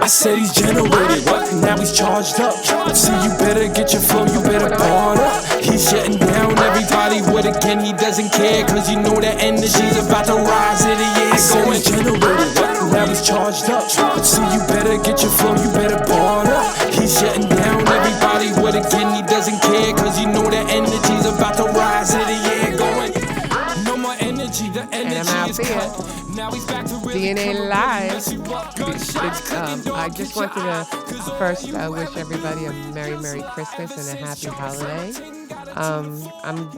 I said he's generated, what? Now he's charged up. See, you better get your flow, you better bar up. He's shutting down everybody with again, he doesn't care, cause you know that energy's about to rise in the air. I said he's generated, what? Now he's charged up. See, you better get your flow, you better bar up. He's shutting down everybody with again, he doesn't care, cause you know that energy's about to rise in the air. Going, no more energy, the energy is cut. Now he's back to really DNA Live. I just wanted to first wish everybody a Merry Christmas and a Happy Holiday. I'm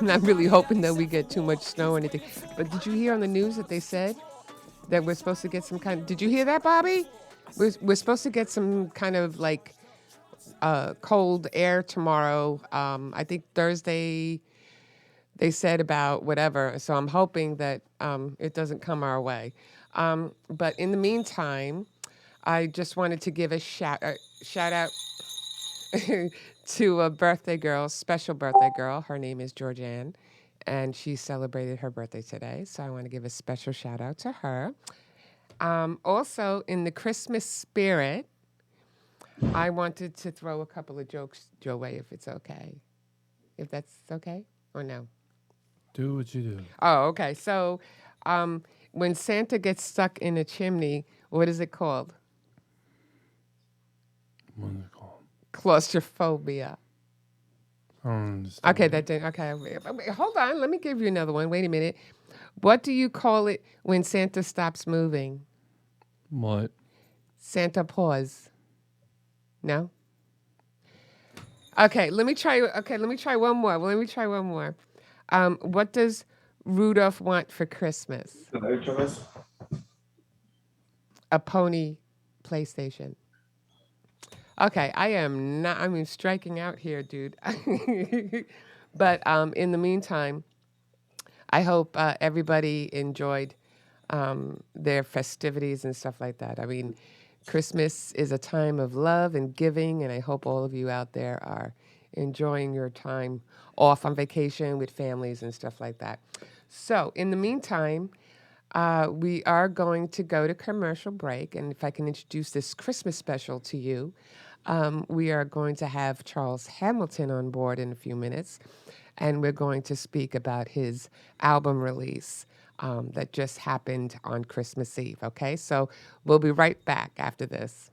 not really hoping that we get too much snow or anything. But did you hear on the news that they said that we're supposed to get some kind? Did you hear that, Bobby? We're supposed to get some kind of like cold air tomorrow. I think Thursday. They said about whatever, so I'm hoping that it doesn't come our way. But in the meantime, I just wanted to give a shout out to a birthday girl, special birthday girl. Her name is Georgianne, and she celebrated her birthday today, so I want to give a special shout out to her. Also, in the Christmas spirit, I wanted to throw a couple of jokes your way, if it's okay. If that's okay or no? Do what you do. Oh, okay. So when Santa gets stuck in a chimney, what is it called? What is it called? Claustrophobia. I don't understand. Okay, that didn't. Okay, wait, hold on. Let me give you another one. Wait a minute. What do you call it when Santa stops moving? What? Santa pause. No? Okay, let me try one more. Let me try one more. What does Rudolph want for Christmas? A pony PlayStation. Okay, I'm striking out here, dude. But in the meantime, I hope everybody enjoyed their festivities and stuff like that. I mean, Christmas is a time of love and giving, and I hope all of you out there are enjoying your time off on vacation with families and stuff like that. So in the meantime, we are going to go to commercial break, and if I can introduce this Christmas special to you, we are going to have Charles Hamilton on board in a few minutes, and we're going to speak about his album release that just happened on Christmas Eve, okay? So we'll be right back after this.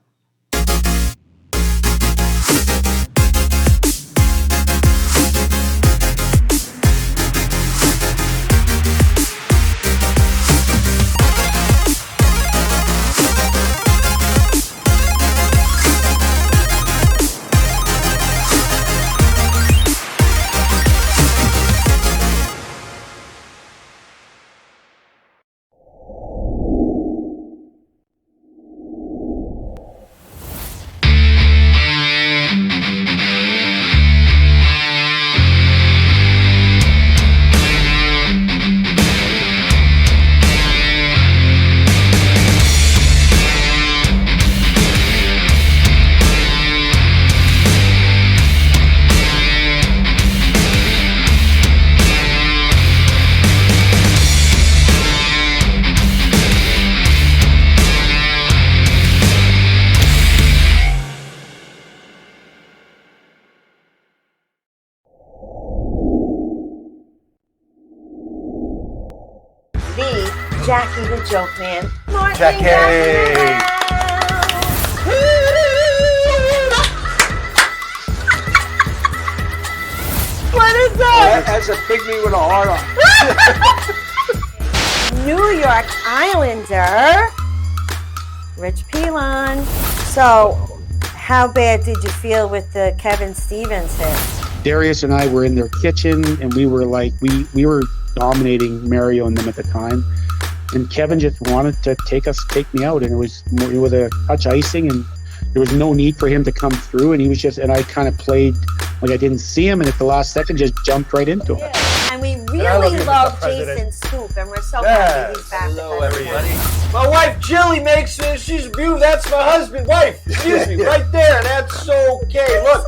Jackie the Joke Man. Jackie! What is that? That's a pygmy with a heart on. New York Islander, Rich Pilon. So, how bad did you feel with the Kevin Stevens hit? Darius and I were in their kitchen, and we were like, we were dominating Mario and them at the time. And Kevin just wanted to take me out, and it was with a touch icing, and there was no need for him to come through, and I kind of played like I didn't see him, and at the last second just jumped right into him. And we really love Jason Scoop, and we're so happy he's back. Hello, everybody. My wife Jilly makes it. She's beautiful. That's my husband. Wife, excuse me, right there. That's okay. Look.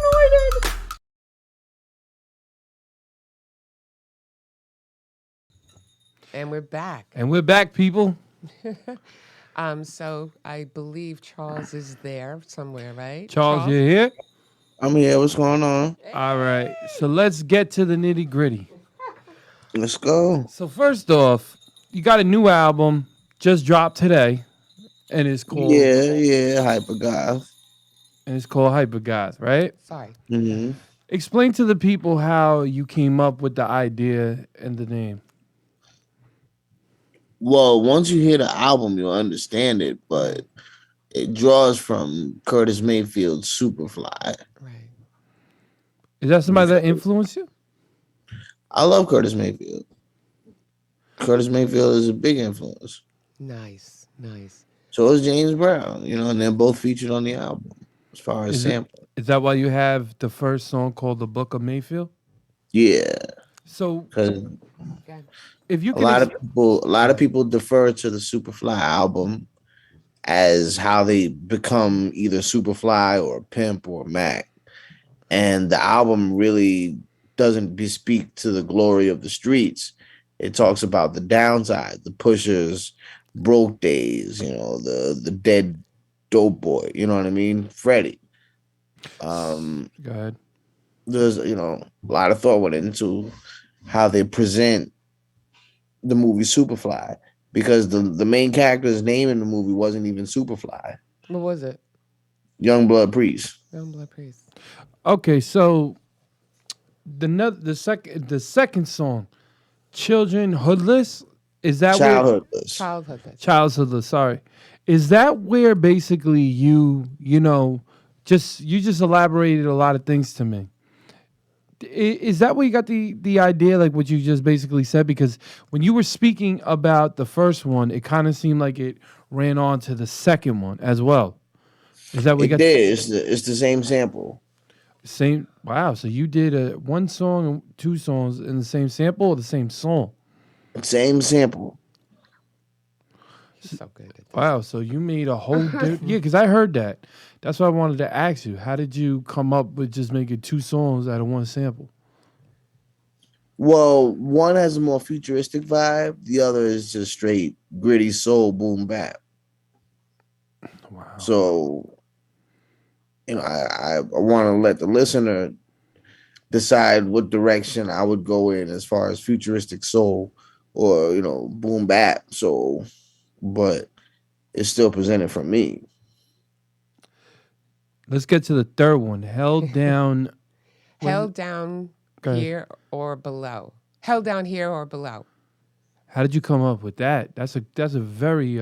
And we're back. And we're back, people. So I believe Charles is there somewhere, right? Charles, you here? I'm here. What's going on? All right. So let's get to the nitty gritty. Let's go. So first off, you got a new album just dropped today, and it's called Hypergoth. Hypergoth, right? Sorry. Mm-hmm. Explain to the people how you came up with the idea and the name. Well, once you hear the album, you'll understand it, but it draws from Curtis Mayfield's Superfly. Right. Is that somebody that influenced you? I love Curtis Mayfield. Curtis Mayfield is a big influence. Nice. So is James Brown, and they're both featured on the album as far as sampling. Is that why you have the first song called "The Book of Mayfield"? Yeah, So because if you a can, lot of people defer to the Superfly album as how they become either Superfly or Pimp or Mac, and the album really doesn't bespeak to the glory of the streets. It talks about the downside, the pushers, broke days, the dead dope boy, you know what I mean? Freddie. go ahead. There's, a lot of thought went into how they present the movie Superfly, because the main character's name in the movie wasn't even Superfly. What was it? Youngblood Priest. Youngblood Priest. Okay, so the second song, "Children Hoodless," is that Childhoodless. Child's Hoodless? Sorry, is that where basically you just elaborated a lot of things to me? Is that where you got the idea, like what you just basically said? Because when you were speaking about the first one, it kind of seemed like it ran on to the second one as well. Is that what you got? It's the same sample. Same. Wow. So you did one song and two songs in the same sample or the same song? Same sample. He's so good at this. Wow. So you made a whole because I heard that. That's why I wanted to ask you. How did you come up with just making two songs out of one sample? Well, one has a more futuristic vibe. The other is just straight gritty soul boom bap. Wow. So, I want to let the listener decide what direction I would go in as far as futuristic soul or, boom bap soul, but it's still presented from me. Let's get to the third one. Held Down. Held down Go ahead. here or below. Held down here or below. How did you come up with that? That's a very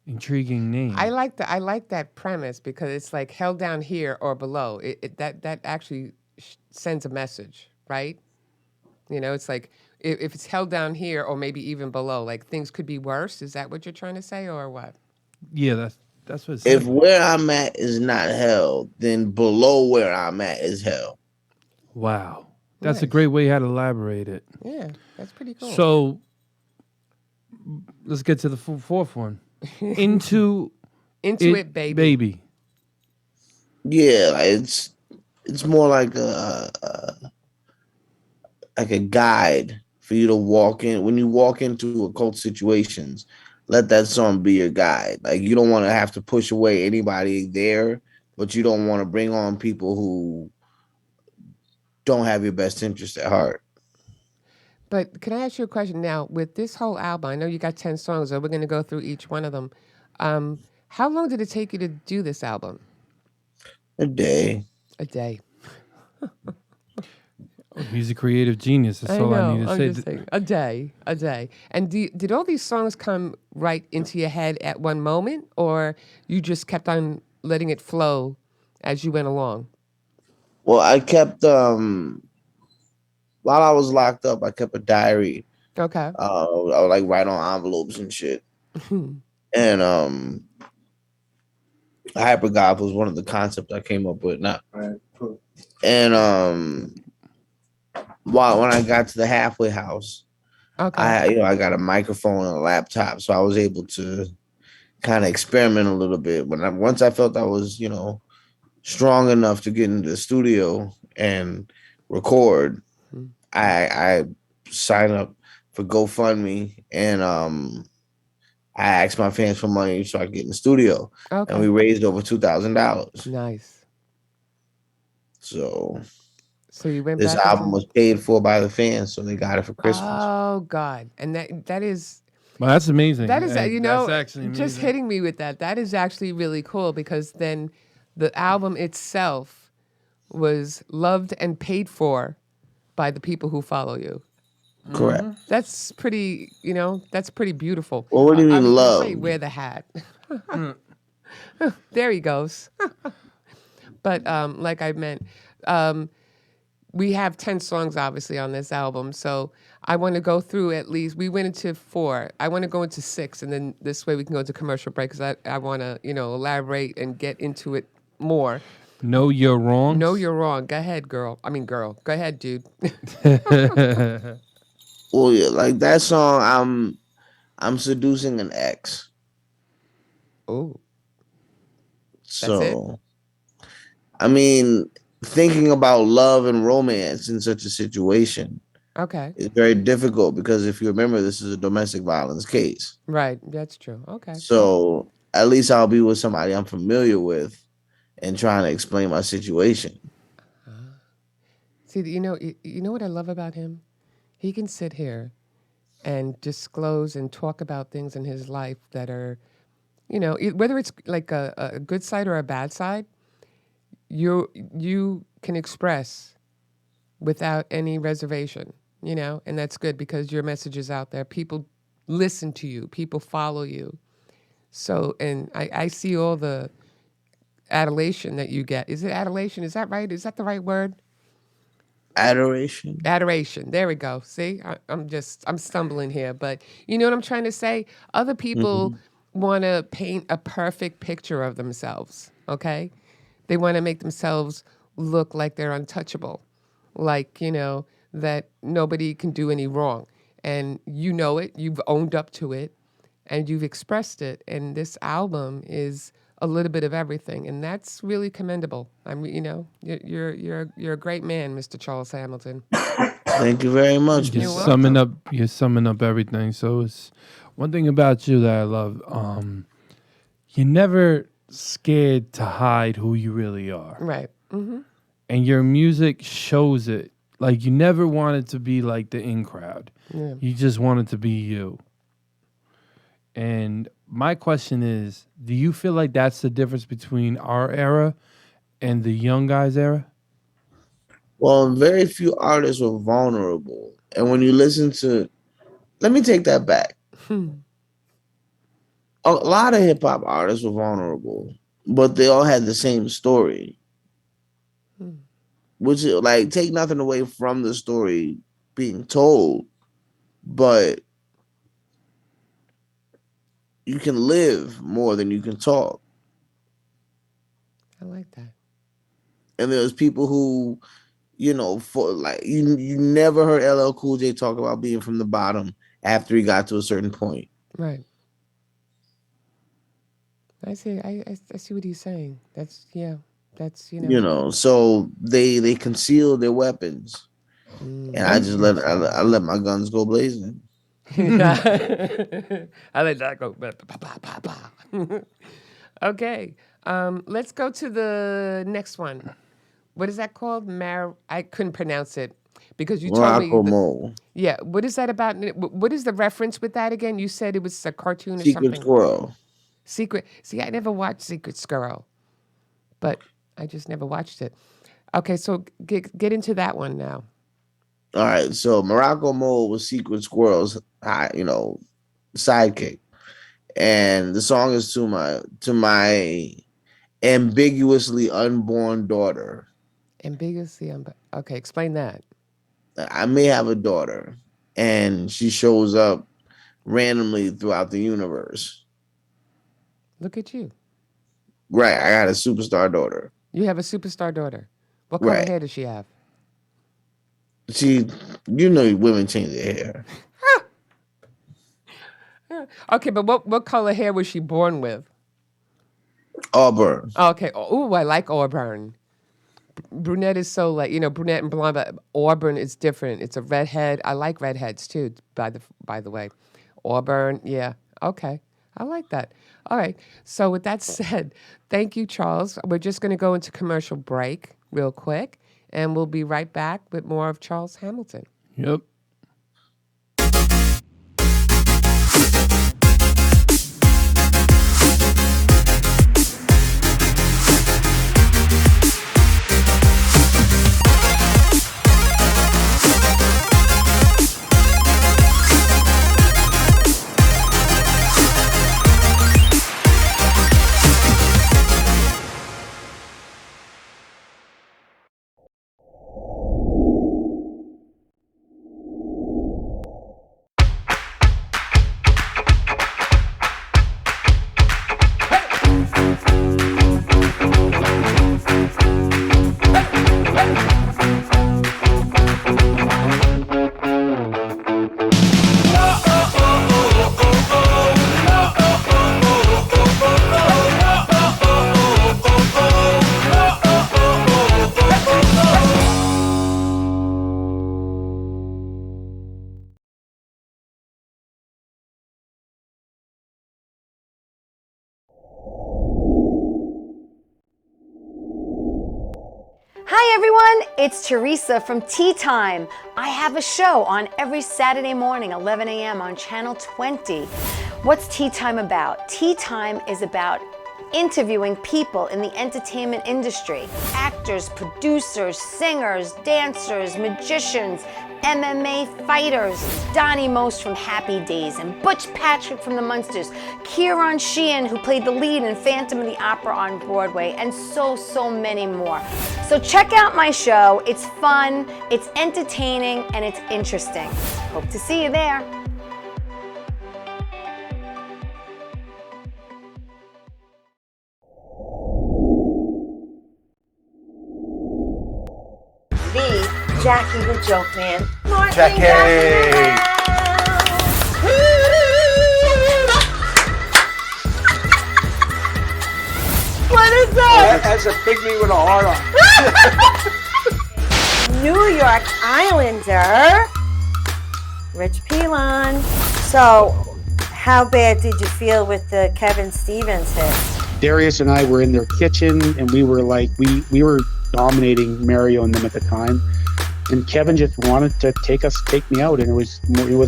intriguing name. I like that premise because it's like held down here or below. That actually sends a message, right? It's like if it's held down here or maybe even below, like things could be worse. Is that what you're trying to say, or what? Yeah, that's what. If where I'm at is not hell, then below where I'm at is hell. Wow, that's a Nice. great way how to elaborate it. Yeah, that's pretty cool. So let's get to the fourth one. Into it, baby. baby. Yeah, it's more like a guide for you to walk in. When you walk into occult situations, let that song be your guide. Like, you don't want to have to push away anybody there, but you don't want to bring on people who don't have your best interest at heart. But can I ask you a question now? With this whole album, I know you got 10 songs, so we're going to go through each one of them. How long did it take you to do this album? A day. A day. He's a creative genius. That's all I need to I'm say. just saying, a day. And did all these songs come right into your head at one moment, or you just kept on letting it flow as you went along? Well, I kept while I was locked up, I kept a diary. Okay. I would like write on envelopes and shit. And Hypergoth was one of the concepts I came up with. And when I got to the halfway house, Okay. I got a microphone and a laptop, so I was able to kind of experiment a little bit. Once I felt I was, strong enough to get into the studio and record, I signed up for GoFundMe, and I asked my fans for money so I could get in the studio, and Okay. we raised over $2,000. Nice. So So you went this back album into. was paid for by the fans, so they got it for Christmas. Oh God, and that is Well, that's amazing. that is And you that's know actually just amazing. hitting me with that. That is actually really cool because then the album itself was loved and paid for by the people who follow you. Correct. That's pretty, that's pretty beautiful. Well, what do you I mean was gonna love? say wear the hat. There he goes. But like I meant, we have 10 songs obviously on this album, so I want to go through at least. We went into 4. I want to go into 6, and then this way we can go to commercial break because I want to elaborate and get into it more. Know you're wrong. No, you're wrong. Go ahead, girl. I mean, girl. Go ahead, dude. Well, yeah, like that song, I'm seducing an ex. Oh, So, I mean, thinking about love and romance in such a situation okay. is very difficult because if you remember, this is a domestic violence case. Right. That's true. Okay. So at least I'll be with somebody I'm familiar with and trying to explain my situation. See, you know what I love about him? He can sit here and disclose and talk about things in his life that are, whether it's like a good side or a bad side, you can express without any reservation, and that's good because your message is out there. People listen to you. People follow you. So, and I see all the adulation that you get. Is it adulation? Is that right? Is that the right word? Adoration. Adoration. There we go. See, I'm stumbling here, but you know what I'm trying to say? Other people want to paint a perfect picture of themselves, okay? They want to make themselves look like they're untouchable, like, that nobody can do any wrong. And you know it, you've owned up to it, and you've expressed it. And this album is a little bit of everything, and that's really commendable. I mean, you're a great man, Mr. Charles Hamilton. Thank you very much. You're You're Miss- summing up. You're summing up everything. So it's one thing about you that I love. You're never scared to hide who you really are, Right. Mm-hmm. and your music shows it. Like you never wanted to be like the in crowd. Yeah. You just wanted to be you. And my question is, do you feel like that's the difference between our era and the young guys era? Well, very few artists were vulnerable. And when you listen to, let me take that back. A lot of hip hop artists were vulnerable, but they all had the same story. Which, like, take nothing away from the story being told, but you can live more than you can talk. I like that. And there's people who, for like you never heard LL Cool J talk about being from the bottom after he got to a certain point. Right. I see. I see what he's saying. That's That's So they conceal their weapons, and I just I let my guns go blazing. I let that go. Bah, bah, bah, bah. Okay. Let's go to the next one. What is that called? I couldn't pronounce it because you told me. Morocco Mole. Yeah. What is that about? What is the reference with that again? You said it was a cartoon or Secret something. Squirrel. Secret. See, I never watched Secret Squirrel, but I just never watched it. Okay, so get into that one now. All right, so Morocco Mole was Secret Squirrel's, sidekick, and the song is to my ambiguously unborn daughter. Ambiguously, okay. Explain that. I may have a daughter, and she shows up randomly throughout the universe. Look at you. Right, I got a superstar daughter. You have a superstar daughter. What color Right. hair does she have? Women change their hair. Okay, but what color hair was she born with? Auburn. Okay. Oh, I like auburn. Brunette is so brunette and blonde, but auburn is different. It's a redhead. I like redheads too. By the way, auburn. Yeah. Okay. I like that. All right. So with that said, thank you, Charles. We're just going to go into commercial break real quick, and we'll be right back with more of Charles Hamilton. Yep. Hi everyone, it's Teresa from Tea Time. I have a show on every Saturday morning, 11 a.m. on Channel 20. What's Tea Time about? Tea Time is about interviewing people in the entertainment industry. Actors, producers, singers, dancers, magicians, MMA fighters, Donnie Most from Happy Days, and Butch Patrick from the Munsters, Kieran Sheehan, who played the lead in Phantom of the Opera on Broadway, and so many more. So check out my show. It's fun, it's entertaining, and it's interesting. Hope to see you there. The Jackie the Joke Man. Jackie! What is that? That's a pygmy with a heart on. New York Islander, Rich Pilon. So, how bad did you feel with the Kevin Stevens hit? Darius and I were in their kitchen, and we were like, we were dominating Mario and them at the time. And Kevin just wanted to take me out, and it was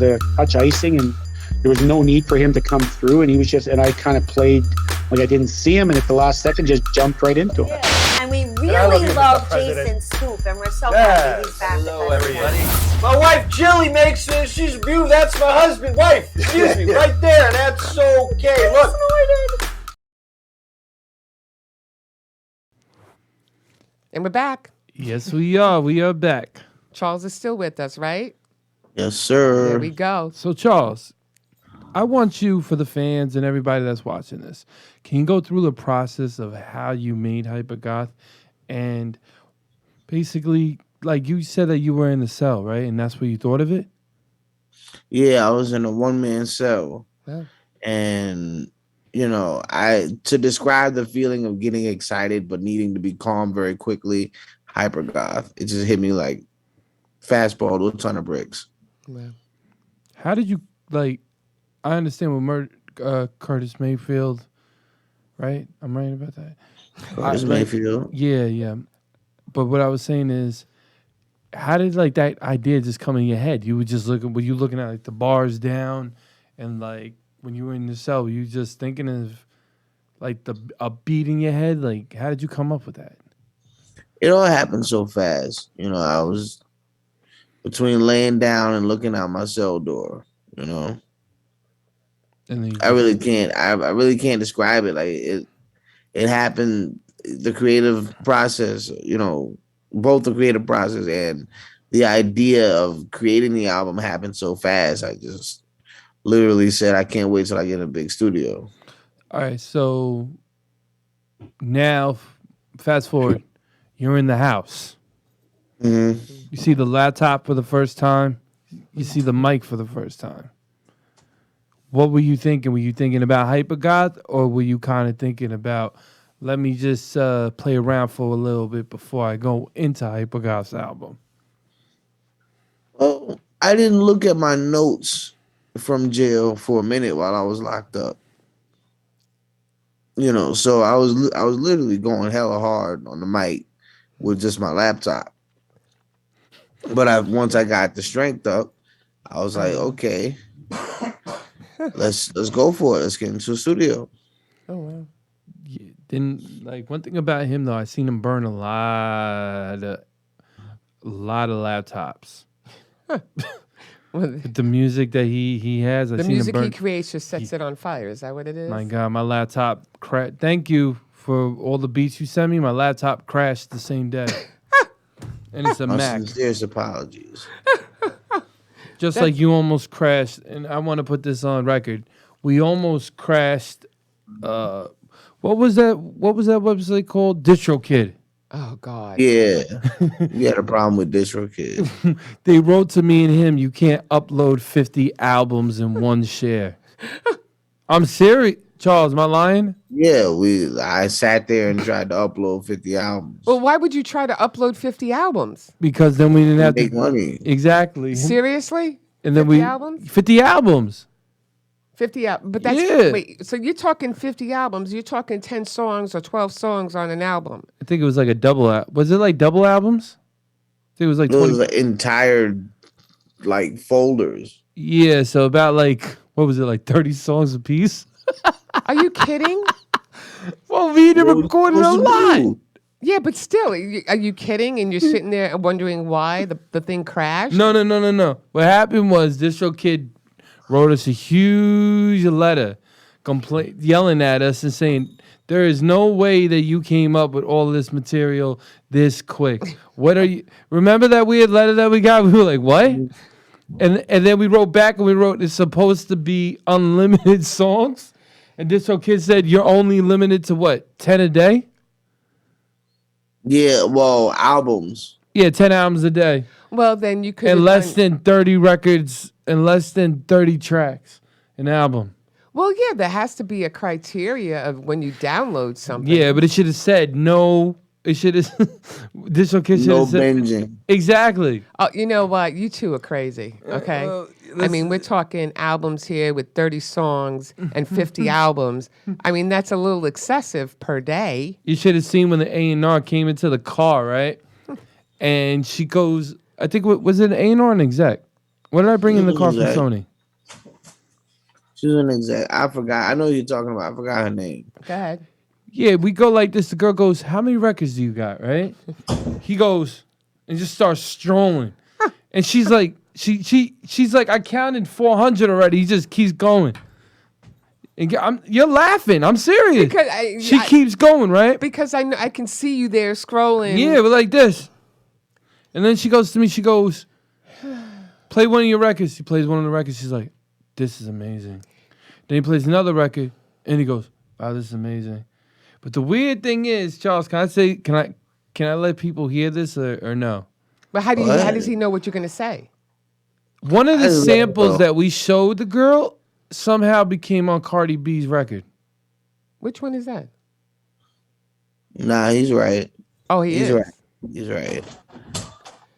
a touch icing, and there was no need for him to come through. And he was just, and I kind of played like I didn't see him, and at the last second, just jumped right into him. And we really love Jason Scoop, and we're so happy he's back. Hello, everybody. My wife Jilly makes she's beautiful. That's my husband. Wife, excuse me, right there. That's okay. Look. And we're back. Yes, we are. We are back. Charles is still with us, right? Yes, sir. There we go. So, Charles, I want you, for the fans and everybody that's watching this, can you go through the process of how you made Hypergoth? And basically, like you said that you were in the cell, right? And that's what you thought of it? Yeah, I was in a one-man cell. Wow. And, you know, to describe the feeling of getting excited but needing to be calm very quickly, Hypergoth, it just hit me like fastball to a ton of bricks. Wow. How did you, like, I understand with Curtis Mayfield, right? I'm right about that. Curtis Mayfield. Yeah. But what I was saying is, how did like that idea just come in your head? You were just were you looking at like the bars down, and like when you were in the cell, were you just thinking of like a beat in your head? Like, how did you come up with that? It all happened so fast. You know, I was between laying down and looking out my cell door, you know. And then I really can't describe it. Like it happened, the creative process, you know, both the creative process and the idea of creating the album happened so fast. I just literally said, I can't wait till I get in a big studio. All right, so now fast forward, you're in the house. Mm-hmm. You see the laptop for the first time. You see the mic for the first time. What were you thinking? Were you thinking about Hypergoth, or were you kind of thinking about, let me just play around for a little bit before I go into Hypergoth's album? Well, I didn't look at my notes from jail for a minute while I was locked up. You know, so I was literally going hella hard on the mic with just my laptop. But once I got the strength up, I was like, okay, let's go for it. Let's get into the studio. Oh wow. Then, like, one thing about him though, I seen him burn a lot of laptops. Well, With the music that he has, I the seen music him he burn. creates just sets it on fire. Is that what it is? My God, my laptop crashed. Thank you for all the beats you sent me. My laptop crashed the same day, and it's a My Mac. sincerest apologies. Just like you almost crashed, and I want to put this on record. We almost crashed. What was that? What was that website called? DistroKid. Oh God. Yeah, we had a problem with DistroKid. They wrote to me and him, you can't upload 50 albums in one share. I'm serious. Charles, am I lying? Yeah, I sat there and tried to upload 50 albums. Well, why would you try to upload 50 albums? Because then we didn't have Make to money. exactly. Seriously? And then 50 albums? 50 albums. 50 albums. But that's Yeah. wait. So you're talking 50 albums? You're talking 10 songs or 12 songs on an album? I think it was like a double. Was it like double albums? I think it was like 20. Those like entire like folders. Yeah, so about like what was it, like 30 songs a piece? Are you kidding? Well, we did recorded a What's the lot. deal? Yeah, but still, are you kidding? And you're sitting there wondering why the thing crashed? No. What happened was DistroKid wrote us a huge letter, yelling at us and saying, "There is no way that you came up with all this material this quick. What are you?" Remember that weird letter that we got? We were like, "What?" And then we wrote back and we wrote, "It's supposed to be unlimited songs." And DistroKid said, "You're only limited to what, 10 a day?" Yeah, well, albums. Yeah, 10 albums a day. Well, then you could. And less than 30 records and less than 30 tracks an album. Well, yeah, there has to be a criteria of when you download something. Yeah, but it should have said no. It should have. DistroKid should No have said binging. exactly. Oh, you know what? You two are crazy. Okay. I mean, we're talking albums here with 30 songs and 50 albums. I mean, that's a little excessive per day. You should have seen when the A&R came into the car, right? And she goes, I think, was it an A&R and exec? What did I bring in the car from Exec. Sony? She was an exec. I forgot. I know who you're talking about. I forgot her name. Go ahead. Yeah, we go like this. The girl goes, "How many records do you got?" Right? He goes and just starts strolling, and she's like, she's like, "I counted 400 already." He just keeps going, and you're laughing. I'm serious. Because She keeps going, right? Because I can see you there scrolling. Yeah, but like this, and then she goes to me. She goes, "Play one of your records." He plays one of the records. She's like, "This is amazing." Then he plays another record, and he goes, "Wow, this is amazing." But the weird thing is, Charles, can I let people hear this or no? But how What? does he know what you're going to say? One of the I don't samples know. that we showed the girl somehow became on Cardi B's record. Which one is that? Nah, he's right. Oh, he He's is. right. He's right.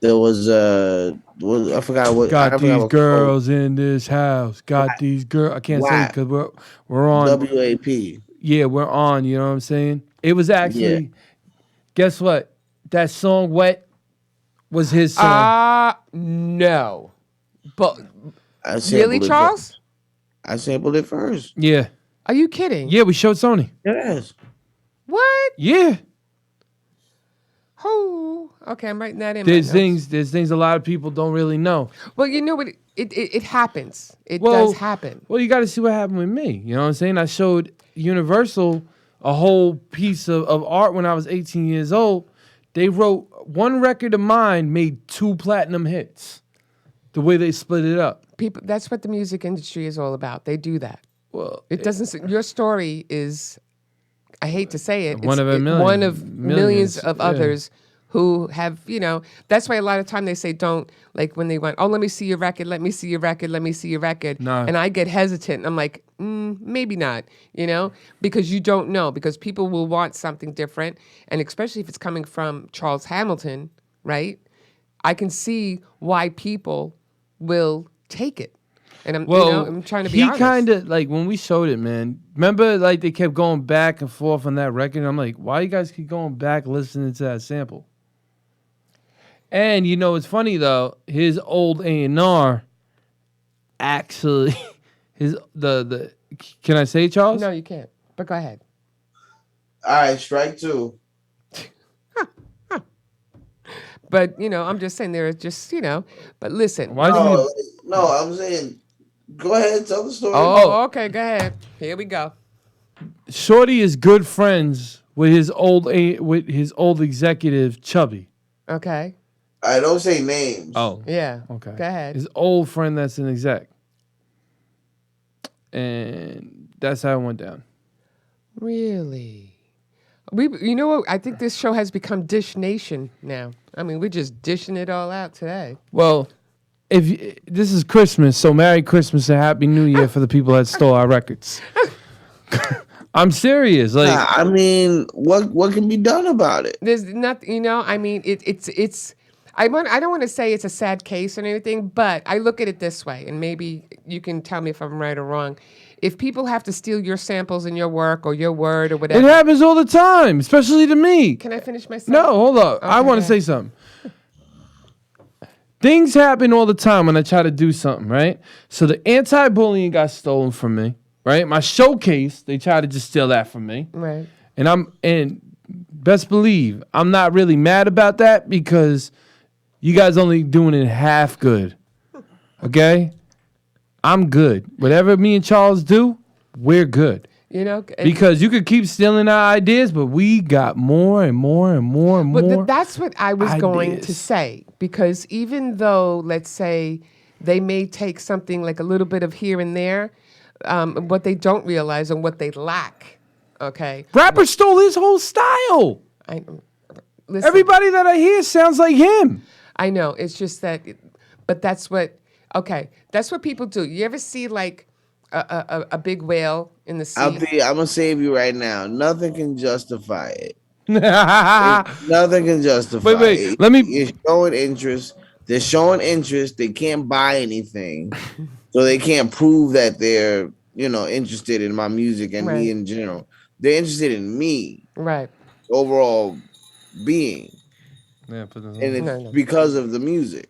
There was I forgot what. I Got forgot these what- girls in this house. Got these girls. I can't say Whack. because we're on. WAP. Yeah, we're on. You know what I'm saying? It was actually. Yeah. Guess what? That song "Wet" was his song. No. But I sampled really, it Charles? first. I sampled it first. Yeah, Are you kidding? yeah. We showed Sony. Yes. What? Yeah. Oh, okay. I'm writing that in. my There's notes. things a lot of people don't really know. Well, you know what? It happens. It Well- does happen. Well, you got to see what happened with me. You know what I'm saying? I showed Universal a whole piece of art when I was 18 years old. They wrote one record of mine made 2 platinum hits. The way they split it up. People. That's what the music industry is all about. They do that. Well, It doesn't. Your story is. I hate to say it. One of a million. One of millions Millions, of yeah. others who have. That's why a lot of time they say don't, like when they went, "Oh, let me see your record. Let me see your record. Let me see your record." No. And I get hesitant. I'm like, maybe not. Because you don't know. Because people will want something different, and especially if it's coming from Charles Hamilton, right? I can see why people will take it. And I'm, Well, I'm trying to be he honest. kind of like when we showed it, man. Remember, like they kept going back and forth on that record. I'm like, why you guys keep going back listening to that sample? And it's funny though. His old A&R actually, the can I say it, Charles? No, you can't. But go ahead. All right, strike two. But I'm just saying there are just But listen. Why No, no, I'm saying, go ahead, tell the story. Oh, okay. Go ahead. Here we go. Shorty is good friends with his old executive Chubby. Okay. I don't say names. Oh, Yeah. okay. Go ahead. His old friend that's an exec, and that's how it went down. Really? You know what? I think this show has become Dish Nation now. I mean, we're just dishing it all out today. Well, this is Christmas, so Merry Christmas and Happy New Year for the people that stole our records. I'm serious. Like, I mean, what can be done about it? There's nothing, I mean, it's. I don't want to say it's a sad case or anything, but I look at it this way, and maybe you can tell me if I'm right or wrong. If people have to steal your samples in your work or your word or whatever, it happens all the time, especially to me. Can I finish my No, hold up. Okay, I want to go say something. Things happen all the time when I try to do something, right? So the anti-bullying got stolen from me, right? My showcase, they tried to just steal that from me. Right. And best believe, I'm not really mad about that because you guys only doing it half good. Okay? I'm good. Whatever me and Charles do, we're good. Because you could keep stealing our ideas, but we got more and more and more and more. But that's what I was going to ideas. say. Because even though, let's say, they may take something like a little bit of here and there, what they don't realize and what they lack, okay? Rapper stole his whole style. Listen, Everybody that I hear sounds like him. I know. It's just that, but that's what people do. You ever see like a big whale in the sea? I'm gonna save you right now. Nothing can justify it. Nothing can justify Wait, it. let me- It's showing interest. They're showing interest. They can't buy anything, so they can't prove that they're interested in my music and Right. me in general. They're interested in me, Right. overall being, Yeah, and it's No. because of the music.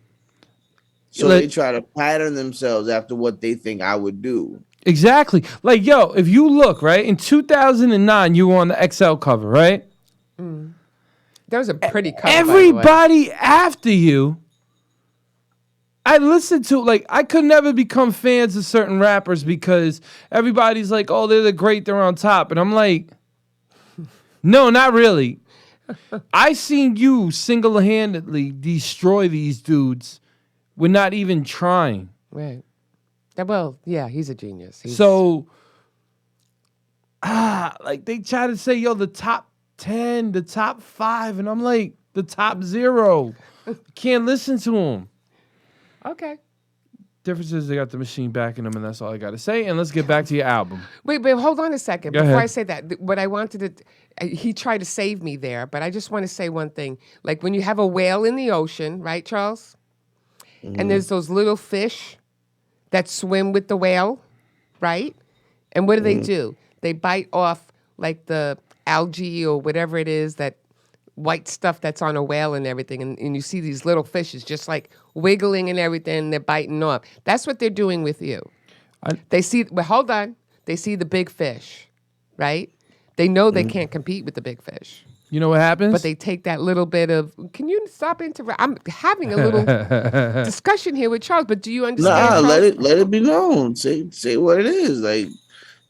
So Like- they try to pattern themselves after what they think I would do. Exactly. Like, yo, if you look, right, in 2009, you were on the XL cover, right? That was a pretty cover, by the way. Everybody after you, I listened to, like, I could never become fans of certain rappers because everybody's like, oh, they're the great, they're on top. And I'm like, no, not really. I seen you single-handedly destroy these dudes. We're not even trying. Right. Well, yeah, he's a genius. So, like they try to say, yo, the top 10, the top 5, and I'm like, the top 0. Can't listen to them. Okay. Difference is they got the machine backing them, and that's all I got to say. And let's get back to your album. Wait, hold on a second. Go Before ahead. I say that, what I wanted to, he tried to save me there, but I just want to say one thing. Like when you have a whale in the ocean, right, Charles? And there's those little fish that swim with the whale, right? And what do? They bite off like the algae or whatever it is, that white stuff that's on a whale and everything. And you see these little fishes just like wiggling and everything, and they're biting off. That's what they're doing with you. They see, well, hold on. They see the big fish, right? They know they can't compete with the big fish. You know what happens? But they take that little bit of. Can you stop interrupting? I'm having a little discussion here with Charles. But do you understand? Nah, Charles? let it be known. Say what it is. Like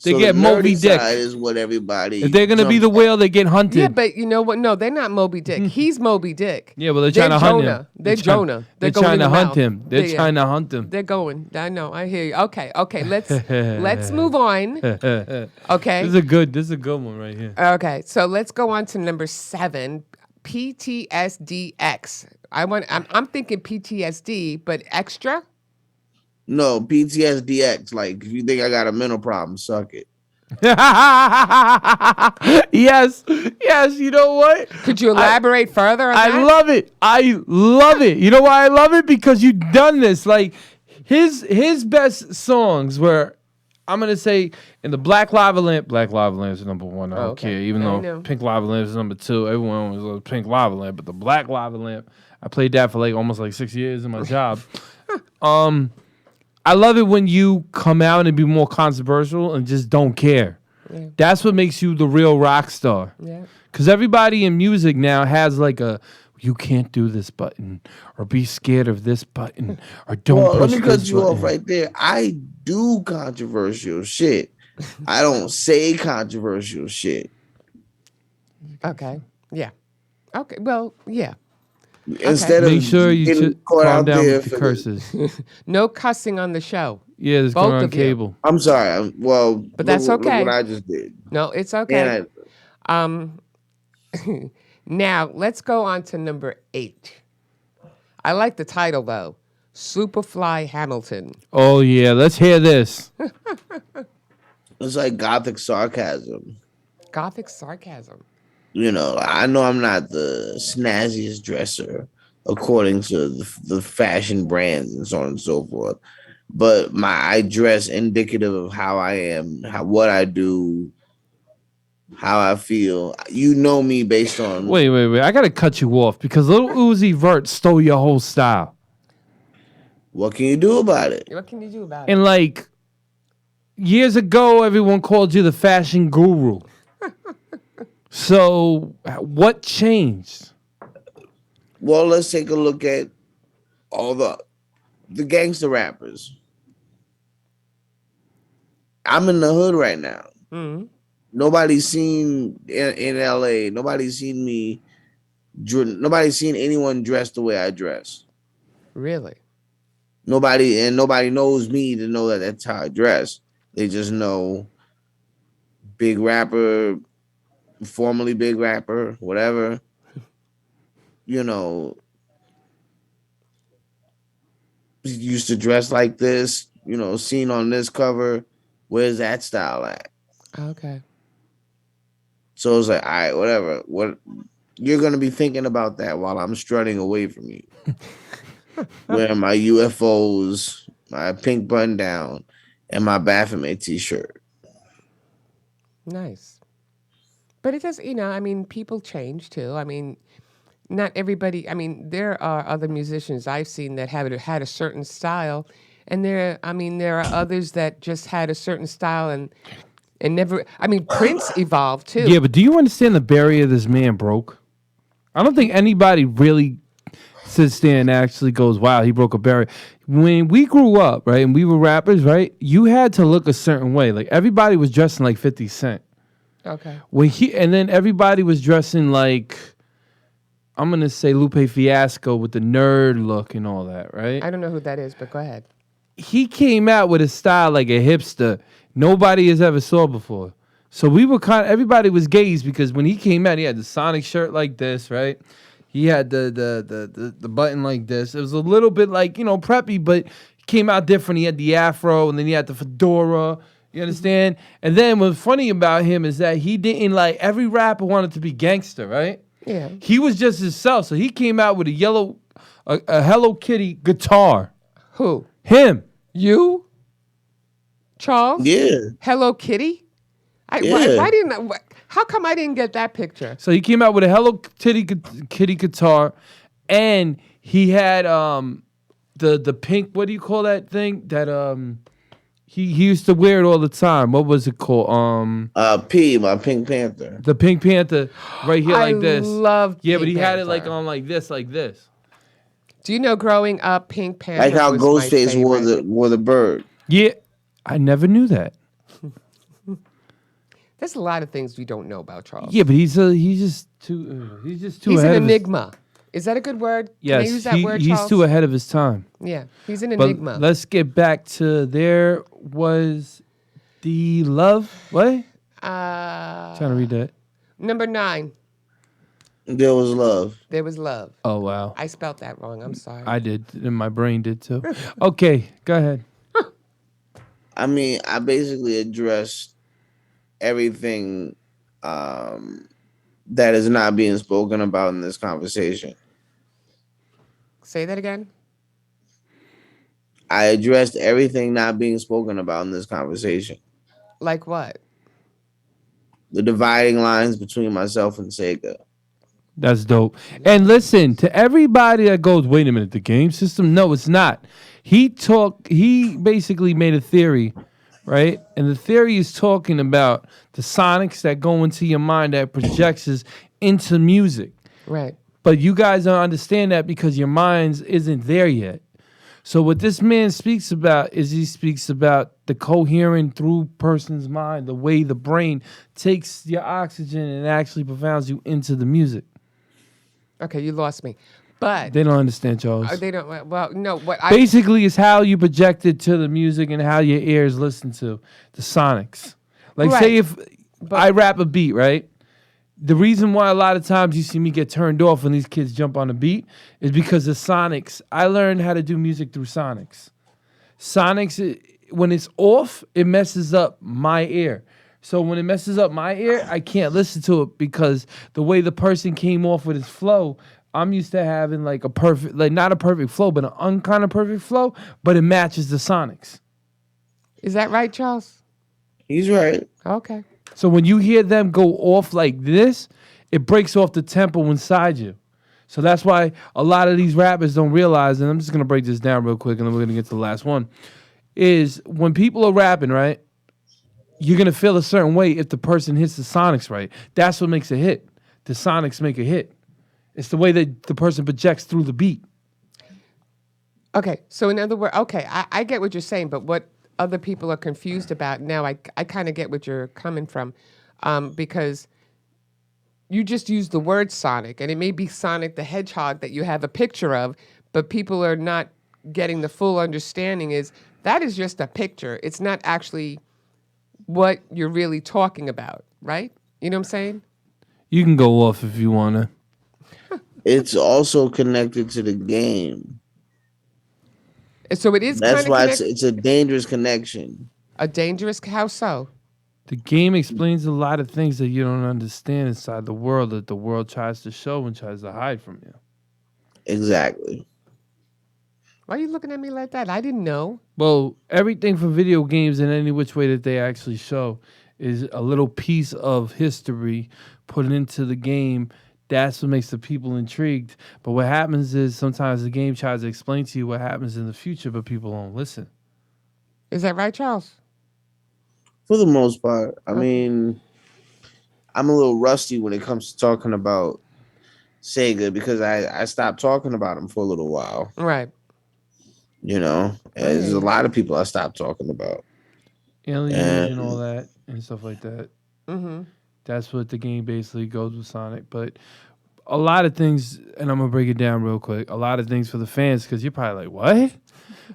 They so get the Moby nerdy Dick. side is what everybody. if they're going to be jumps the whale, they get hunted. Yeah, but you know what? No, they're not Moby Dick. He's Moby Dick. Yeah, well, they're trying to hunt him. Jonah. They're Jonah. They're going trying in to the hunt mouth. him. They're Yeah. trying to hunt him. They're going. I know. I hear you. Okay. Let's move on. This Okay. is a good one right here. Okay. So let's go on to number 7, PTSDX. I'm thinking PTSD, but extra. No, PTSDX. Like if you think I got a mental problem, suck it. yes, you know what? Could you elaborate further on that? I love it. You know why I love it? Because you've done this. Like, his best songs were, I'm gonna say, in the Black Lava Lamp. Black Lava Lamp is number one. I don't care, even I though know. Pink Lava Lamp is number two. Everyone was a Pink Lava Lamp, but the Black Lava Lamp, I played that for like almost like 6 years in my job. I love it when you come out and be more controversial and just don't care. Yeah. That's what makes you the real rock star. Yeah. Because everybody in music now has like a, you can't do this button, or be scared of this button, or don't Well, let push me cut this you button. off right there. I do controversial shit. I don't say controversial shit. Okay. Yeah. Okay. Well, yeah. Instead of Make sure you getting caught calm out down there with the for curses. No cussing on the show. Yeah, it's Both going on of you. cable. I'm sorry. Well, But that's look okay. what I just did. No, it's okay. And Now let's go on to number 8. I like the title though. Superfly Hamilton. Oh yeah, let's hear this. it's like gothic sarcasm. Gothic sarcasm. You know, I know I'm not the snazziest dresser according to the fashion brands and so on and so forth, but I dress indicative of how I am, what I do, how I feel. You know me based on Wait. I gotta cut you off because Lil Uzi Vert stole your whole style. what can you do about it? What can you do about it? And like years ago, everyone called you the fashion guru. So what changed? Well, let's take a look at all the gangster rappers. I'm in the hood right now. Mhm. Nobody's seen in LA. Nobody's seen me. Nobody's seen anyone dressed the way I dress. Really? Nobody knows me to know that that's how I dress. They just know big rapper, formerly big rapper, whatever. You know, used to dress like this. You know, seen on this cover. Where's that style at? Okay. So it's like, all right, whatever. What you're gonna be thinking about that while I'm strutting away from you, wearing my UFOs, my pink button down, and my Baphomet t-shirt. Nice. But it does, I mean, people change too. I mean, not everybody, I mean, there are other musicians I've seen that have had a certain style, and there are others that just had a certain style and never, I mean, Prince evolved too. Yeah, but do you understand the barrier this man broke? I don't think anybody really sits there and actually goes, wow, he broke a barrier. When we grew up, right, and we were rappers, right, you had to look a certain way. Like, everybody was dressing like 50 Cent. Okay. And then everybody was dressing like, I'm going to say Lupe Fiasco with the nerd look and all that, right? I don't know who that is, but go ahead. He came out with a style like a hipster nobody has ever saw before. So we were everybody was gazed because when he came out, he had the Sonic shirt like this, right? He had the button like this. It was a little bit like, preppy, but he came out different. He had the afro and then he had the fedora. You understand? And then what's funny about him is that he didn't like, every rapper wanted to be gangster, right? Yeah. He was just himself. So he came out with a Hello Kitty guitar. Who? Him. You? Charles? Yeah. Hello Kitty? Yeah. Why didn't I, how come I didn't get that picture? So he came out with a Hello Kitty guitar, and he had the pink. What do you call that thing? That he used to wear it all the time. What was it called? My Pink Panther. The Pink Panther, right here like this. I loved Yeah, but Pink he had it like Panther. on like this. Do you know growing up, Pink Panther Like how was my Ghostface favorite. wore the bird. Yeah, I never knew that. There's a lot of things we don't know about Charles. Yeah, but he's just too He's ahead an of his, enigma. Is that a good word? yes, Can I use that word, he's Charles? too ahead of his time. Yeah, he's an But enigma. let's get back to there was the love. What? Trying to read that. Number 9, There was love. there was love. Oh wow. I spelt that wrong. I'm sorry. I did, and my brain did too. Okay, go ahead. I mean, I basically addressed everything that is not being spoken about in this conversation. Say that again. I addressed everything not being spoken about in this conversation. Like what? The dividing lines between myself and Sega. That's dope. And listen, to everybody that goes, wait a minute, the game system? No, it's not. He basically made a theory, right? And the theory is talking about the sonics that go into your mind that projects us into music. Right. But you guys don't understand that because your minds isn't there yet. So what this man speaks about is he speaks about the coherent through person's mind, the way the brain takes your oxygen and actually profounds you into the music. Okay, you lost me. But They don't understand, Charles. they don't. Well, no. What I Basically, it's how you project it to the music and how your ears listen to the sonics. Like, Right. say if I rap a beat, right? The reason why a lot of times you see me get turned off when these kids jump on a beat is because of sonics. I learned how to do music through sonics. Sonics, when it's off, it messes up my ear. So when it messes up my ear, I can't listen to it because the way the person came off with his flow, I'm used to having like a perfect, like not a perfect flow, but an unkind of perfect flow, but it matches the sonics. Is that right, Charles? He's right. Okay. So when you hear them go off like this, it breaks off the tempo inside you. So that's why a lot of these rappers don't realize, and I'm just gonna break this down real quick, and then we're gonna get to the last one, is when people are rapping, right, you're gonna feel a certain way if the person hits the sonics right. That's what makes a hit. The sonics make a hit. It's the way that the person projects through the beat. Okay. So in other words, okay, I get what you're saying, but what other people are confused about now, I kind of get what you're coming from, because you just use the word Sonic, and it may be Sonic the Hedgehog that you have a picture of, but people are not getting the full understanding is that is just a picture. It's not actually what you're really talking about, right? You know what I'm saying? You can go off if you wanna. It's also connected to the game. So it is That's kind why of it's a dangerous connection. a dangerous. How so? The game explains a lot of things that you don't understand inside the world that the world tries to show and tries to hide from you. Exactly. Why are you looking at me like that? I didn't know. Well, everything from video games in any which way that they actually show is a little piece of history put into the game. That's what makes the people intrigued. But what happens is sometimes the game tries to explain to you what happens in the future, but people don't listen. Is that right, Charles? For the most part. I mean, I'm a little rusty when it comes to talking about Sega because I stopped talking about him for a little while. Right. You know, there's a lot of people I stopped talking about. Alien And- and all that and stuff like that. Mm-hmm. That's what the game basically goes with Sonic. But a lot of things, and I'm going to break it down real quick, a lot of things for the fans, because you're probably like, what?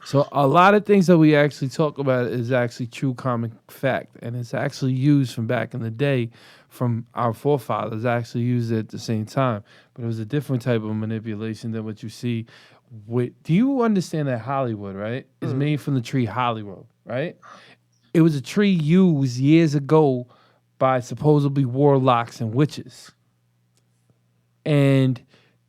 So a lot of things that we actually talk about is actually true comic fact. And it's actually used from back in the day from our forefathers, actually used it at the same time. But it was a different type of manipulation than what you see with. Do you understand that Hollywood, right, is made from the tree Hollywood, right? It was a tree used years ago by supposedly warlocks and witches. And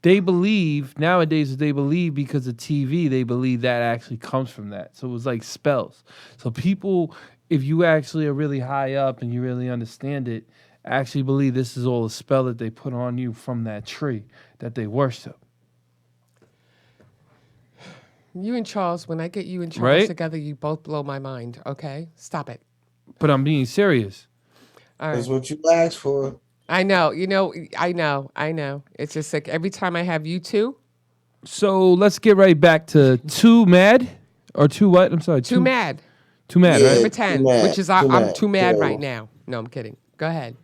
they believe, nowadays, they believe because of TV, they believe that actually comes from that. So it was like spells. So people, if you actually are really high up and you really understand it, actually believe this is all a spell that they put on you from that tree that they worship. You and Charles, when I get you and Charles Right? together, you both blow my mind. Okay? Stop it. But I'm being serious. All right. That's what you asked for. I know. You know, I know. It's just like every time I have you two, So let's get right back to Too Mad or Too what? I'm sorry. too mad. Too Mad, Yeah. right? Number 10, Too mad, which is too I'm mad, too mad too. right now. No, I'm kidding. Go ahead.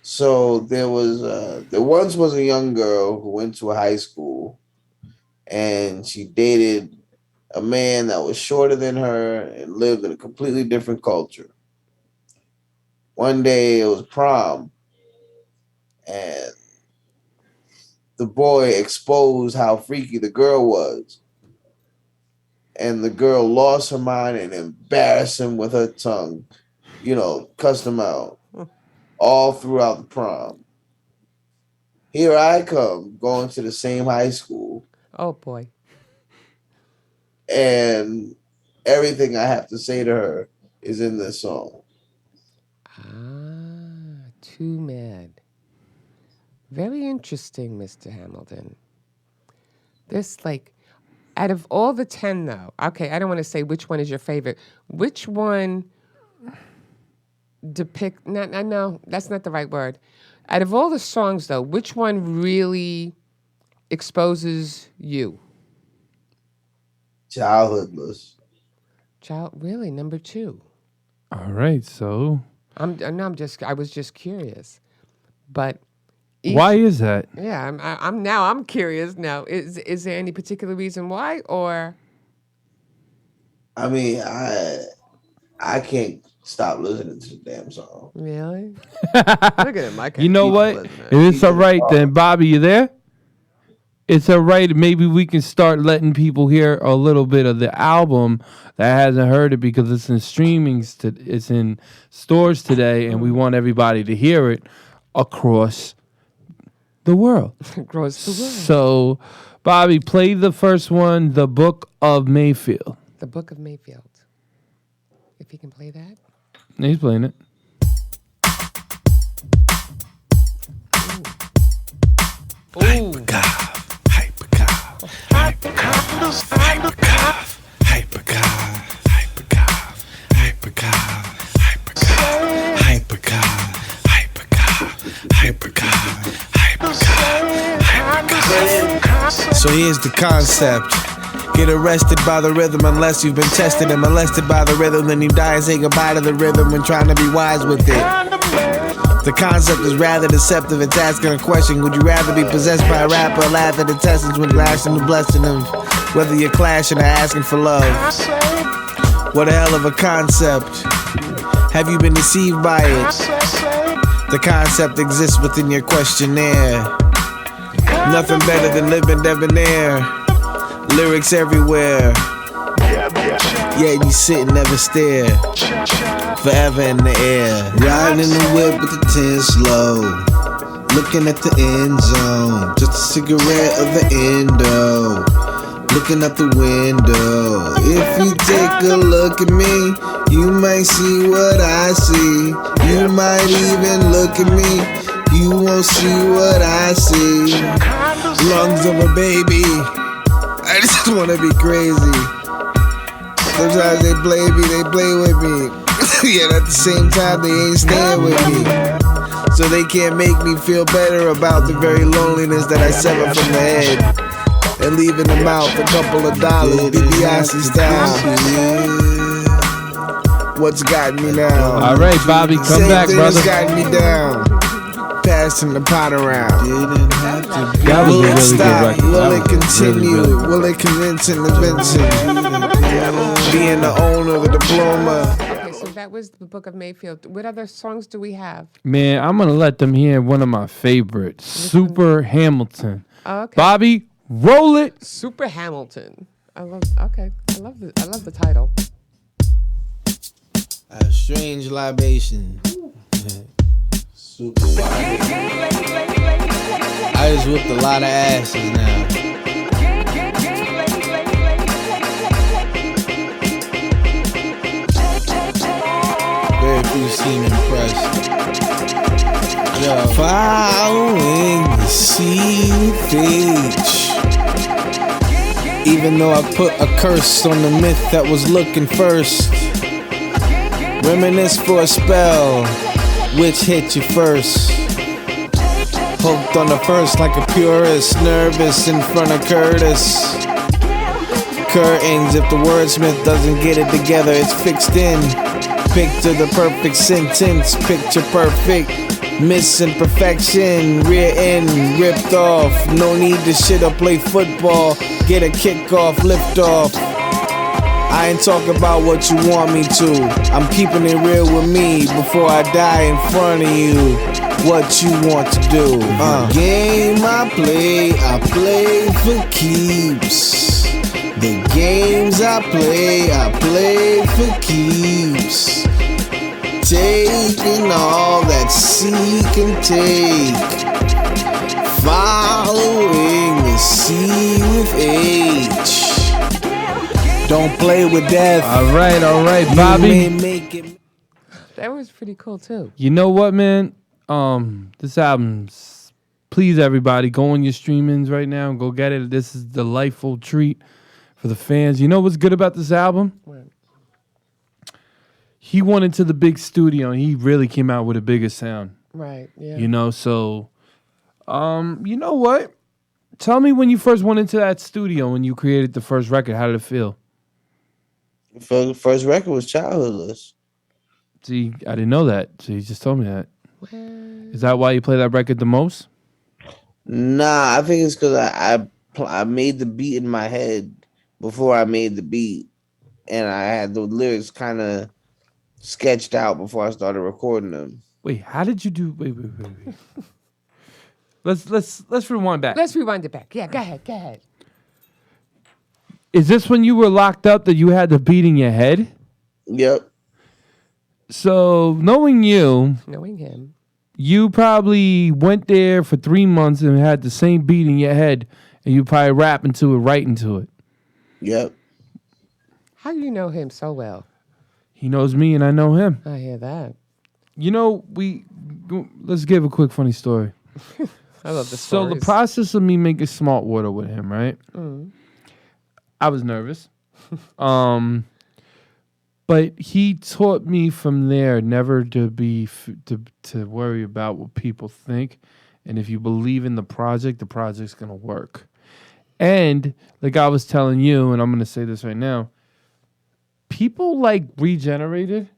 So there once was a young girl who went to a high school and she dated a man that was shorter than her and lived in a completely different culture. One day it was prom and the boy exposed how freaky the girl was. And the girl lost her mind and embarrassed him with her tongue, cussed him out all throughout the prom. Here I come going to the same high school, Oh boy. and everything I have to say to her is in this song. Too mad. Very interesting, Mr. Hamilton. This, like, out of all the 10, though, okay, I don't want to say which one is your favorite. Which one no, that's not the right word. Out of all the songs, though, which one really exposes you? Childhoodless. Really, number 2. All right, so I was just curious, but why is that? Yeah, I'm curious now. Is there any particular reason why, or? I mean, I can't stop listening to the damn song. Really? Look at him. I can't You know keep what? listening. It's all right then, Bobby. You there? It's all right. Maybe we can start letting people hear a little bit of the album that hasn't heard it because it's in streamings. It's in stores today, and we want everybody to hear it across the world. Across the world. So, Bobby, play the first one, The Book of Mayfield. The Book of Mayfield. If he can play that. He's playing it. So here's the concept. Get arrested by the rhythm unless you've been tested and molested by the rhythm. Then you die and say goodbye to the rhythm when trying to be wise with it. The concept is rather deceptive. It's asking a question. Would you rather be possessed by a rapper or laugh at intestines when blasting the blessing of whether you're clashing or asking for love? What a hell of a concept. Have you been deceived by it? The concept exists within your questionnaire. Nothing better than living debonair. Lyrics everywhere. Yeah, you sit and never stare. Forever in the air. Riding in the whip with the 10 slow. Looking at the end zone. Just a cigarette of the endo. Looking out the window. If you take a look at me, you might see what I see. You might even look at me. You won't see what I see. Lungs of a baby. I just wanna be crazy. Sometimes they play me, they play with me. Yet at the same time they ain't staying with me. So they can't make me feel better about the very loneliness that I sever from the head. And leaving them out for a couple of dollars, DiBiase style. What's gotten me now? All right, Bobby, come Same back, thing brother. that's gotten me down. Passing the pot around. That was Will a it really stop? good record. Will That it was continue? really, really Will it convince and being the owner of the diploma? Okay, so that was The Book of Mayfield. What other songs do we have? Man, I'm gonna let them hear one of my favorites, Super Hamilton. Oh, okay. Bobby, roll it. Super Hamilton. I love the title. A strange libation. Super wild. I just whipped a lot of asses now. Very few seem impressed. Yo. Following the CH. Even though I put a curse on the myth that was looking first. Reminisce for a spell. Which hit you first? Hooked on the first like a purist. Nervous in front of Curtis. Curtains, if the wordsmith doesn't get it together, it's fixed in. Picture the perfect sentence. Picture perfect. Missing perfection. Rear end ripped off. No need to shit or play football. Get a kickoff, lift off. I ain't talking about what you want me to. I'm keeping it real with me before I die in front of you. What you want to do? The game I play for keeps. The games I play for keeps. Taking all that C can take. Following the C with H. Don't play with death. All right, You Bobby. may make it. That was pretty cool too. You know what, man? This album's, please everybody, go on your streamings right now and go get it. This is a delightful treat for the fans. You know what's good about this album? What? He went into the big studio and he really came out with a bigger sound. Right. Yeah. You know, so you know what? Tell me when you first went into that studio when you created the first record, how did it feel? First record was Childhoodless. See, I didn't know that. So you just told me that. Is that why you play that record the most? Nah, I think it's because I made the beat in my head before I made the beat, and I had the lyrics kind of sketched out before I started recording them. Wait, how did you do? Wait. Let's rewind back. Let's rewind it back. Yeah, go ahead. Is this when you were locked up that you had the beat in your head? Yep. So knowing him, you probably went there for 3 months and had the same beat in your head, and you probably rap into it, write into it. Yep. How do you know him so well? He knows me and I know him. I hear that. You know, let's give a quick funny story. I love the So stories. the process of me making Smart Water with him, right? I was nervous. But he taught me from there never to be to worry about what people think, and if you believe in the project's gonna work. And like I was telling you, and I'm gonna say this right now, people like Regenerated,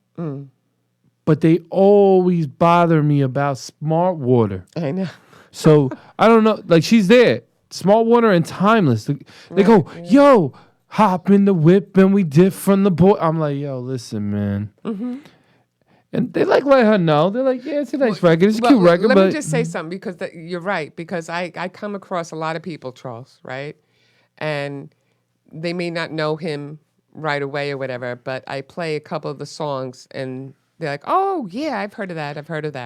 but they always bother me about Smart Water. I know. So I don't know, like she's there, Smart Water and Timeless. They go, yo. Hop in the whip and we dip from the boy. I'm like, yo, listen, man. And they like let her know. They're like, yeah, it's a nice record. It's a cute record. Let but me just say something because you're right. Because I come across a lot of people, Charles, right? And they may not know him right away or whatever, but I play a couple of the songs and they're like, oh, yeah, I've heard of that.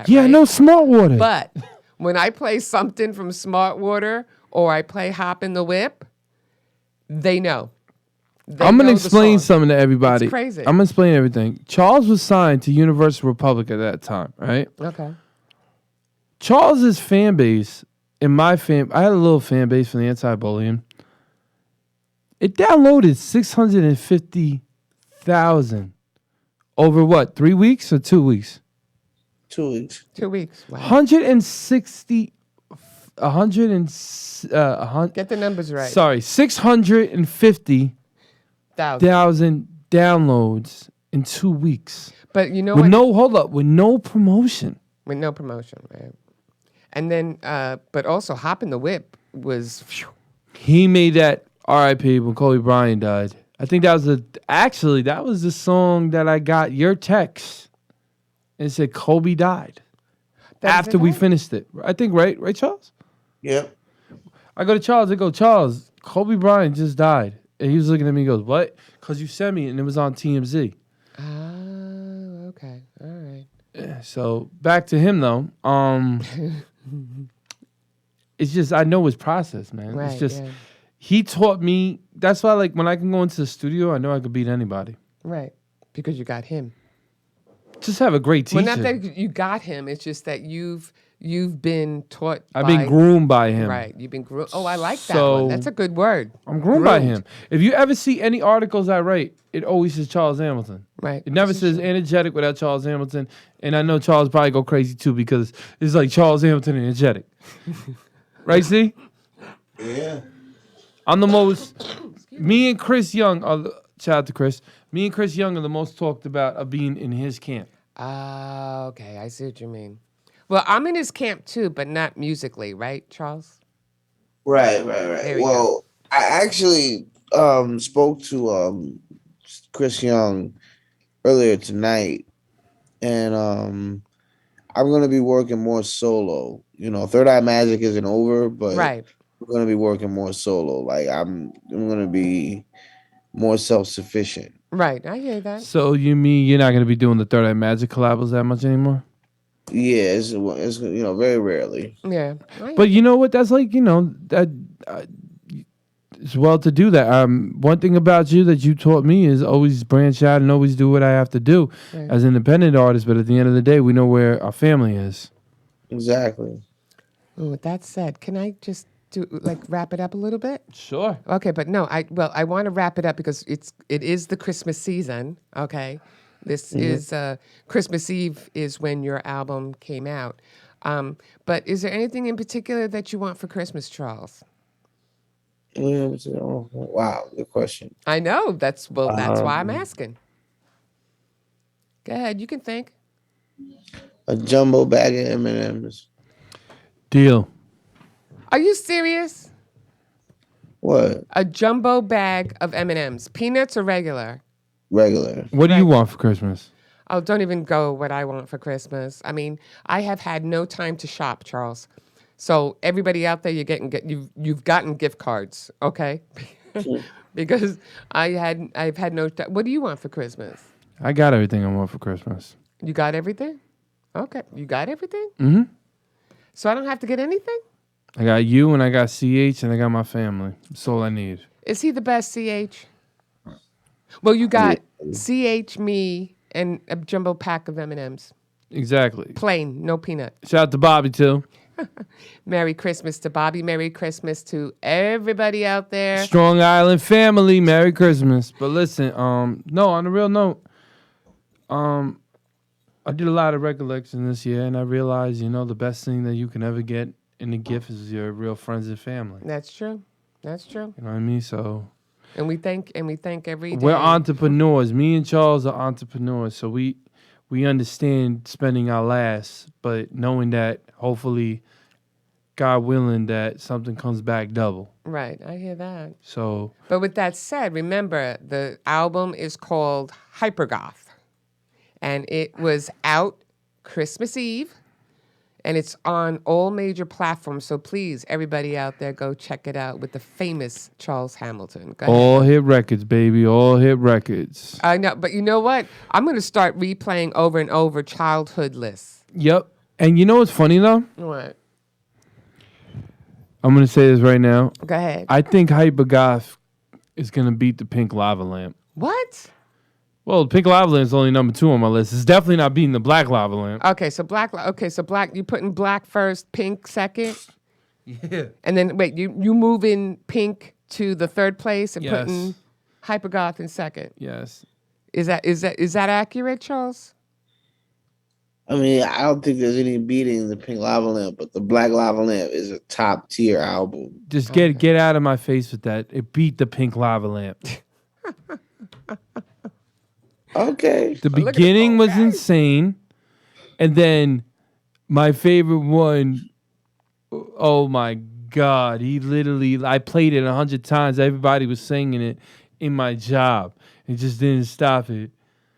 Yeah, right? I know Smart Water. But when I play something from Smart Water or I play Hop in the Whip, they know. I'm gonna explain something to everybody. It's crazy. I'm gonna explain everything. Charles was signed to Universal Republic at that time, right? Okay. Charles's fan base and my fan, I had a little fan base from the Anti-Bullying. It downloaded 650,000 over what? 3 weeks or 2 weeks? 2 weeks. 2 weeks. Wow. 160. Get the numbers right. Sorry, 650,000 downloads in 2 weeks. But you know with what? with no promotion. With no promotion, right? And then, but also Hop in the Whip was. Phew. He made that R.I.P. when Kobe Bryant died. I think that was that was the song that I got your text. And it said Kobe died. After we finished it. I think, right, Charles? Yep. I go to Charles, I go, Charles, Kobe Bryant just died. And he was looking at me and goes, what? Because you sent me and it was on TMZ. Oh, okay. All right. So back to him though. It's just I know his process, man. Right, it's just he taught me. That's why, like, when I can go into the studio, I know I could beat anybody. Right, because you got him. Just have a great teacher. Well, not that you got him. It's just that you've been taught. I've been groomed by him. Right, you've been groomed. Oh, I like that So, one. That's a good word. I'm groomed by him. If you ever see any articles I write, it always says Charles Hamilton. Right. It never says energetic without Charles Hamilton. And I know Charles probably go crazy too because it's like Charles Hamilton energetic. Right, see? Yeah. I'm the most. Me and Chris Young are. Shout out to Chris. Me and Chris Young are the most talked about of being in his camp. Okay, I see what you mean. Well, I'm in his camp too, but not musically, right, Charles? Right. There Well, I actually spoke to Chris Young earlier tonight, and I'm gonna be working more solo. You know, Third Eye Magic isn't over, but Right. we're gonna be working more solo. Like I'm gonna be more self-sufficient. Right, I hear that. So you mean you're not going to be doing the Third Eye Magic collabs that much anymore? Yeah, it's very rarely. Yeah. But you know what? That's like, that it's well to do that. One thing about you that you taught me is always branch out and always do what I have to do as an independent artist. But at the end of the day, we know where our family is. Exactly. Well, with that said, can I just wrap it up a little bit? Sure. Okay, but no, I want to wrap it up because it is the Christmas season. Okay, this is Christmas Eve is when your album came out. But is there anything in particular that you want for Christmas, Charles? Oh, wow, good question. I know that's why I'm asking. Go ahead, you can think. A jumbo bag of M&Ms. Deal. Are you serious? What? A jumbo bag of M&Ms, peanuts or regular? Regular. What do you want for Christmas? Oh, don't even go what I want for Christmas. I mean, I have had no time to shop, Charles. So everybody out there, you've gotten gift cards, okay? Because I've had no time. What do you want for Christmas? I got everything I want for Christmas. You got everything? Okay, you got everything? Mm-hmm. So I don't have to get anything? I got you and I got CH and I got my family. That's all I need. Is he the best, CH? Well, you got CH, me, and a jumbo pack of M&Ms. Exactly. Plain, no peanut. Shout out to Bobby too. Merry Christmas to Bobby. Merry Christmas to everybody out there. Strong Island family. Merry Christmas. But listen, no, on a real note, I did a lot of recollections this year, and I realized, the best thing that you can ever get in a gift is your real friends and family. That's true. That's true. You know what I mean? So. And we thank every day. We're entrepreneurs. Me and Charles are entrepreneurs, so we understand spending our last, but knowing that hopefully, God willing, that something comes back double. Right, I hear that. So. But with that said, remember the album is called Hypergoth, and it was out Christmas Eve. And it's on all major platforms. So please, everybody out there, go check it out with the famous Charles Hamilton. Go ahead. All hit records, baby. All hit records. I know, but you know what? I'm going to start replaying over and over childhood lists. Yep. And you know what's funny, though? What? I'm going to say this right now. Go ahead. I think Hypergoth is going to beat the Pink Lava Lamp. What? Well, the Pink Lava Lamp is only number 2 on my list. It's definitely not beating the Black Lava Lamp. Okay, so black. You putting black first, pink second. Yeah. And then wait, you move in pink to the third place and putting Hypergoth in second. Yes. Is that accurate, Charles? I mean, I don't think there's any beating the Pink Lava Lamp, but the Black Lava Lamp is a top tier album. Just get out of my face with that. It beat the Pink Lava Lamp. Okay. The beginning was insane. And then my favorite one, oh my God. I played it 100 times. Everybody was singing it in my job. It just didn't stop it.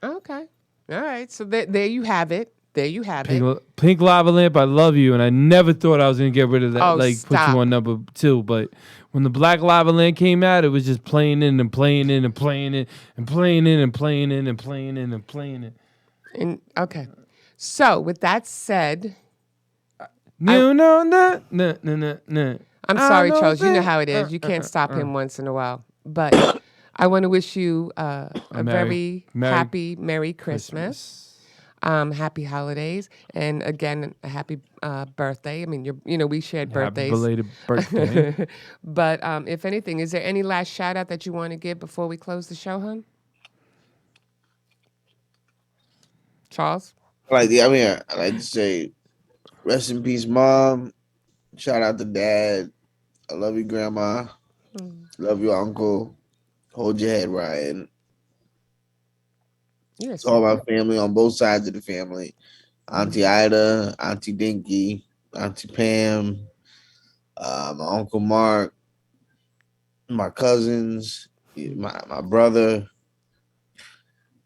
Okay. All right. So there you have it. There you have it. Pink Lava Lamp, I love you. And I never thought I was going to get rid of that. Oh, put stop. you on number 2. But when the Black Lava Lamp came out, it was just playing in and playing in and playing in and playing in and playing in and playing in and playing in. And okay. So with that said, No. I'm sorry, Charles. You know how it is. You can't stop him once in a while. But I want to wish you a very happy Merry Christmas. Happy holidays, and again, a happy birthday. I mean, we shared birthdays. Happy belated birthday. But if anything, is there any last shout out that you want to give before we close the show, hon? Charles? I like to say, rest in peace, Mom. Shout out to Dad. I love you, Grandma. Love you, Uncle. Hold your head, Ryan. Yes. All my family on both sides of the family. Auntie Ida, Auntie Dinky, Auntie Pam, my Uncle Mark, my cousins, my brother.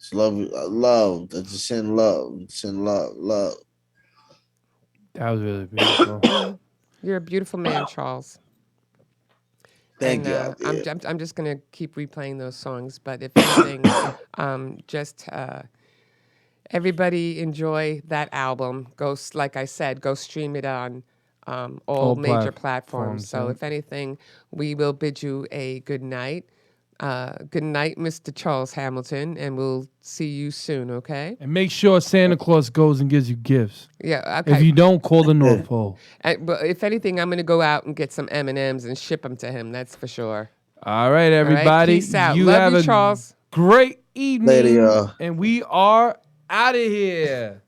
Just love. Just send love. Send love. That was really beautiful. You're a beautiful man, Charles. Thank you. I'm just gonna keep replaying those songs, but if anything, everybody enjoy that album. Like I said, go stream it on all major platforms, platforms. So yeah. if anything, we will bid you a good night. Good night, Mr. Charles Hamilton, and we'll see you soon, okay? And make sure Santa Claus goes and gives you gifts. Yeah, okay. If you don't, call the North Pole. But if anything, I'm going to go out and get some M&Ms and ship them to him. That's for sure. All right, everybody. Peace out. You Love have you, a Charles. great evening. Later, y'all. And we are out of here.